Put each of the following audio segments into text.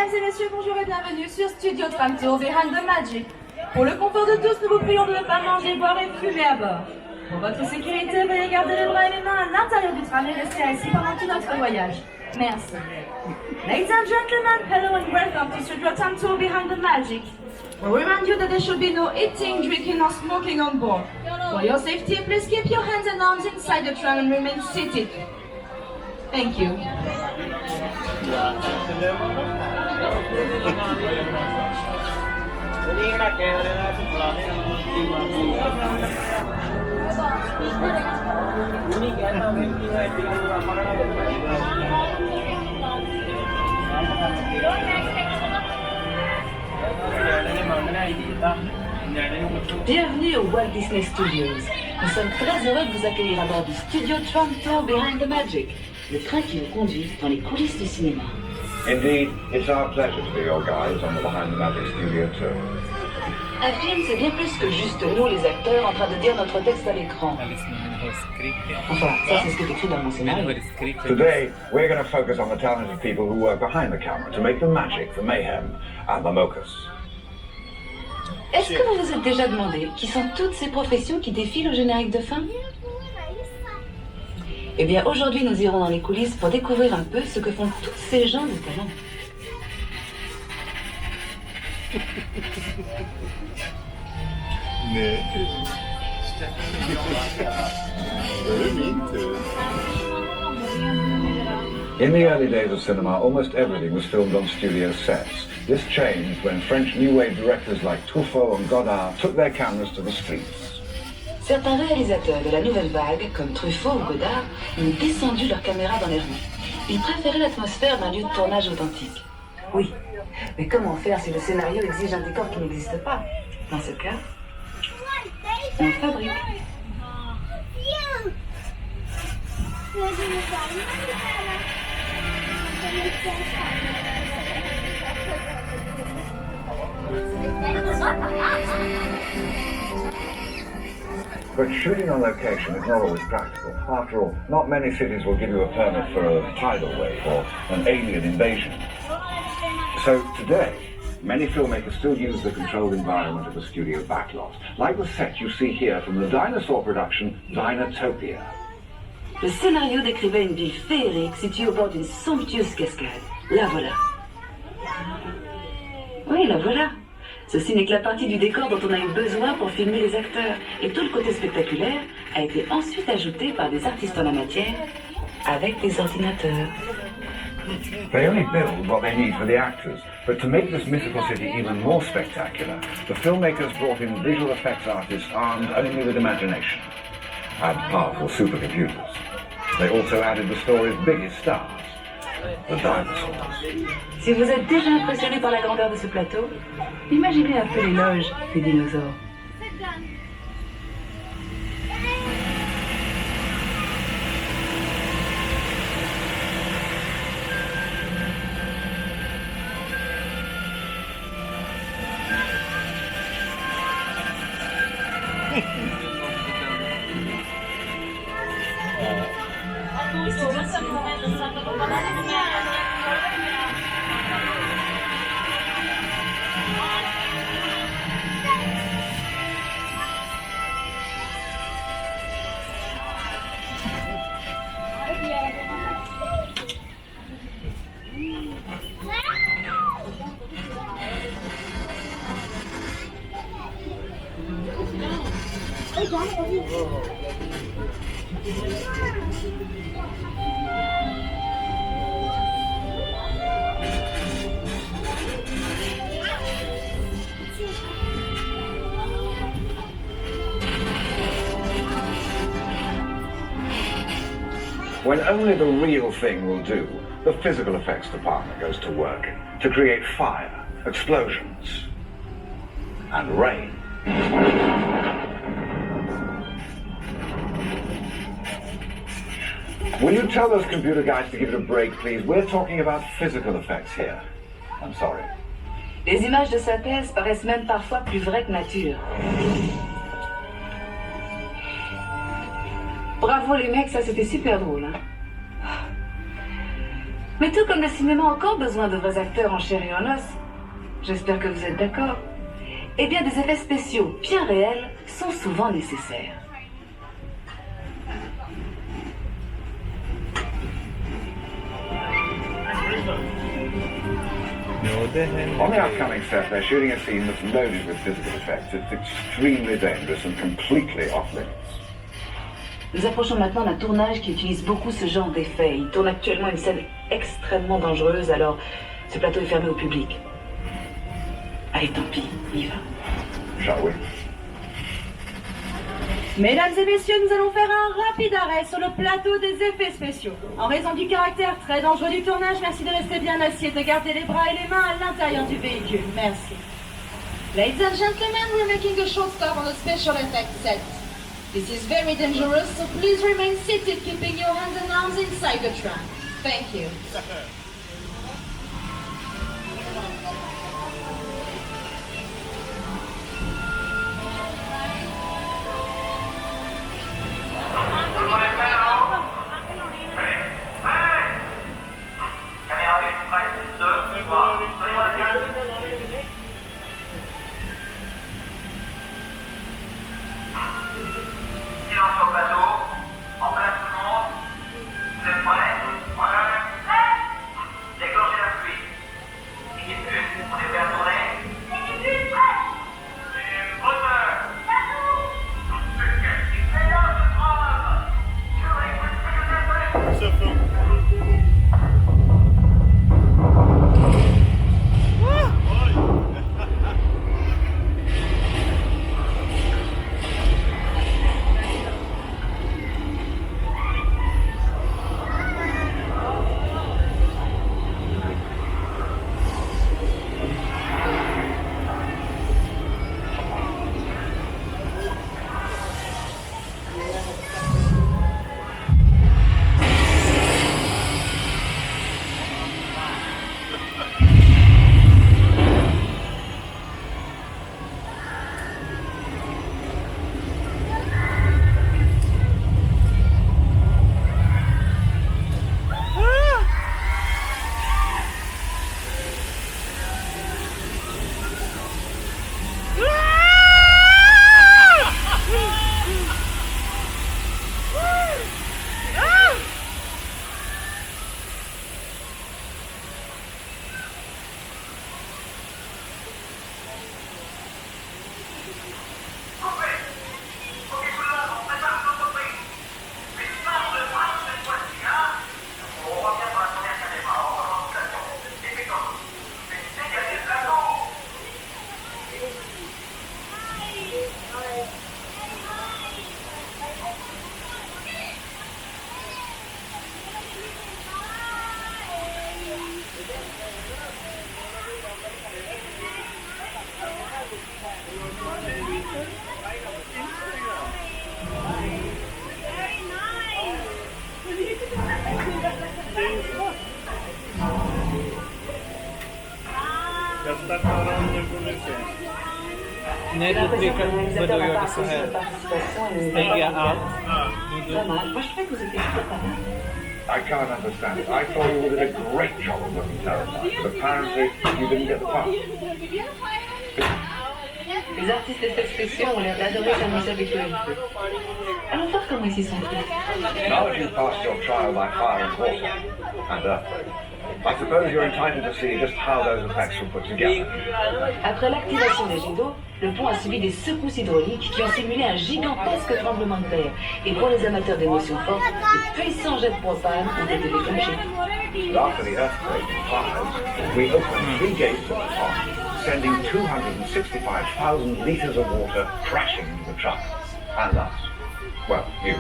Mesdames et messieurs, bonjour et bienvenue sur Studio Tram Tour Behind the Magic. Pour le confort de tous, nous vous prions de ne pas manger, boire et fumer à bord. Pour votre sécurité, veuillez garder les bras et les mains à l'intérieur du tram et rester assis pendant tout notre voyage. Merci. Ladies and gentlemen, hello and welcome to Studio Tram Tour Behind the Magic. We remind you that there should be no eating, drinking or smoking on board. For your safety, please keep your hands and arms inside the tram and remain seated. Thank you. Bienvenue au Walt Disney Studios. Nous sommes très heureux de vous accueillir à bord du Studio Tram Tour Behind the Magic, le train qui vous conduit dans les coulisses du cinéma. Indeed, it's our pleasure to be your guides on the Behind the Magic Studio Tour. Un film, c'est bien plus que juste nous, les acteurs, en train de dire notre texte à l'écran. Enfin, ça, c'est ce qui est écrit dans mon scénario. Today, we're going to focus on the talented people who work behind the camera to make the magic, the mayhem, and the mochus. Est-ce que vous vous êtes déjà demandé qui sont toutes ces professions qui défilent au générique de fin? Eh bien, aujourd'hui, nous irons dans les coulisses pour découvrir un peu ce que font tous ces gens de talent. In the early days of cinema, almost everything was filmed on studio sets. This changed when French New Wave directors like Truffaut and Godard took their cameras to the streets. Certains réalisateurs de la nouvelle vague, comme Truffaut ou Godard, ont descendu leurs caméras dans les rues. Ils préféraient l'atmosphère d'un lieu de tournage authentique. Oui, mais comment faire si le scénario exige un décor qui n'existe pas? Dans ce cas, on le fabrique. But shooting on location is not always practical. After all, not many cities will give you a permit for a tidal wave or an alien invasion. So today, many filmmakers still use the controlled environment of the studio backlot, like the set you see here from the dinosaur production Dinotopia. Le scénario décrivait une ville féerique située au bord d'une somptueuse cascade. La voilà. Oui, la voilà. Ceci n'est que la partie du décor dont on a eu besoin pour filmer les acteurs. Et tout le côté spectaculaire a été ensuite ajouté par des artistes en la matière avec des ordinateurs. They only build what they need for the actors, but to make this mythical city even more spectacular, the filmmakers brought in visual effects artists armed only with imagination and powerful supercomputers. They also added the story's biggest stars, the dinosaurs. Si vous êtes déjà impressionné par la grandeur de ce plateau, imaginez un peu l'éloge des dinosaures. When only the real thing will do, the physical effects department goes to work to create fire, explosions, and rain. Will you tell those computer guys to give it a break, please? We're talking about physical effects here. I'm sorry. Les images de synthèse paraissent même parfois plus vraies que nature. Bravo les mecs, ça c'était super drôle. Hein. Mais tout comme le cinéma a encore besoin de vrais acteurs en chair et en os. J'espère que vous êtes d'accord. Eh bien, des effets spéciaux bien réels sont souvent nécessaires. On the upcoming set, they're shooting a scene that's loaded with physical effects. It's extremely dangerous and completely off limits. Nous approchons maintenant d'un tournage qui utilise beaucoup ce genre d'effets. Il tourne actuellement une scène extrêmement dangereuse, alors ce plateau est fermé au public. Allez, tant pis, on y va. Shall we? Mesdames et messieurs, nous allons faire un rapide arrêt sur le plateau des effets spéciaux. En raison du caractère très dangereux du tournage, merci de rester bien assis et de garder les bras et les mains à l'intérieur du véhicule. Merci. Ladies and gentlemen, we're making a short stop on the special effects set. This is very dangerous, so please remain seated, keeping your hands and arms inside the tram. Thank you. Nej, du brukar göra så här. Stänga allt. I can't understand it. I thought you did a great job of looking terrified, but apparently you didn't get the part. Les artistes d'effets spéciaux ont l'air d'adorer s'amuser avec le feu. Allons voir comment ils s'y sont pris. Now that you've passed your trial by fire and water, and earthquake, I suppose you're entitled to see just how those effects were put together. Après l'activation des jets d'eau, le pont a subi des secousses hydrauliques qui ont simulé un gigantesque tremblement de terre. Et pour les amateurs d'émotions fortes, de puissants jets de propane ont été déclenchés. But after the earthquake and fires, we opened 3 gates at the top, sending 265,000 litres of water crashing into the truck. And us. Well, you.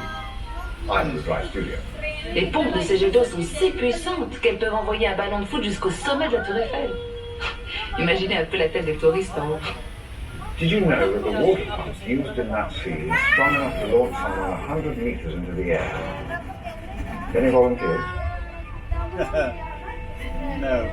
I'm the dry studio. Les pompes de ces jets d'eau sont si puissantes qu'elles peuvent envoyer un ballon de foot jusqu'au sommet de la tour Eiffel. Imaginez un peu la tête des touristes en haut. Did you know that the water pump used in that scene is strong enough to launch someone 100 meters into the air? Any volunteers? No.